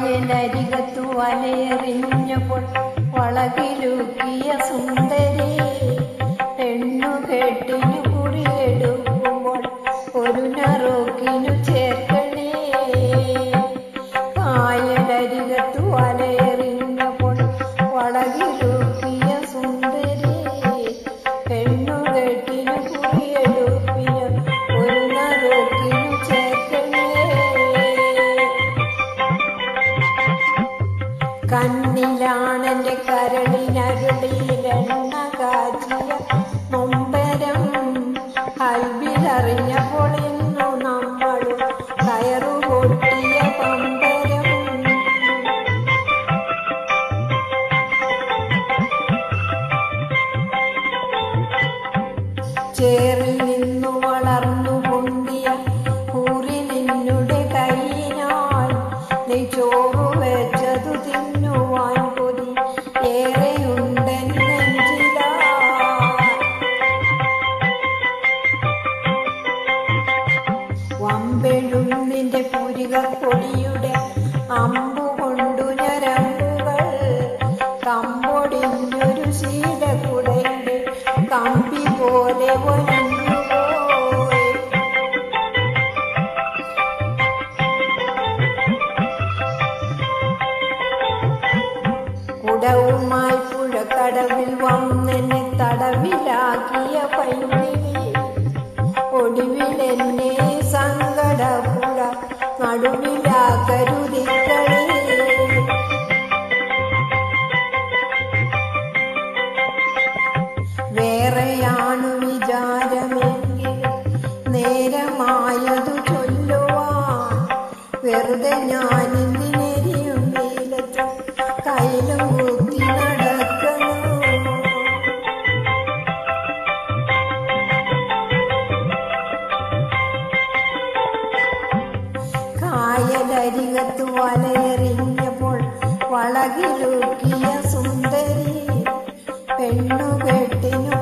കായലരികത്തു വലയെറിഞ്ഞപ്പോൾ വളകിലുക്കിയ സുന്ദരി പെണ്ണുകെട്ടിനു കുറിയെടുക്കുമ്പോൾ ഒരു നറുക്കിനു ചേർക്കണേ. കായലരികത്തു വലയെറിഞ്ഞപ്പോൾ വളകിലുക്കിയ സുന്ദരി പെണ്ണുകെട്ടിനു കുറിയെടുപ്പിന് ഒരു നറുക്കിനു ചേർക്കണേ. കണ്ണിലാണെന്റെ കരളിനരുളിയിലെണ്ണ കാച്ചിയ നൊമ്പരം ഹൽബിലറിഞ്ഞപ്പോൾ ഇന്നു നമ്മൾ കയറുപൊട്ടിയ പമ്പരം. ചേറിൽ നിന്നു വളർന്നു പൊന്തിയ കൂറി നിന്നുടെ കൈയിനാൽ നീ ചോറു വെച്ചതു തിന്നുവാൻ കൊതി ഏറെയുണ്ടെന്നെഞ്ചിലാ. വമ്പെഴും നിന്റെ പുരികപ്പൊടിയുടെ അമ്പുകൊണ്ടു ഞരമ്പുകൾ കമ്പൊടിഞ്ഞൊരു ശീലക്കുടയുടെ കമ്പി പോലെ ഒലിഞ്ഞുപോയി. കുടവുമായി പുഴക്കടവിൽ വന്നെന്നെ തടവിലാക്കിയ പൈങ്കിളി ഒടുവിലെന്നെ സങ്കടപ്പുഴ നടുവിലാക്കരുതിക്കളി. വേറെയാണു വിചാരമെങ്കിൽ നേരമായതു ചൊല്ലുവാൻ. വെറുതെ ഞാനിന്നെരിയും വെയിലത്ത് കയ്യിലും കുത്തി നടക്കുന്നു. കായലരികത്തു വലയെറിഞ്ഞപ്പോൾ വളകിലുക്കിയ സുന്ദരി പെണ്ണുകെട്ടിനു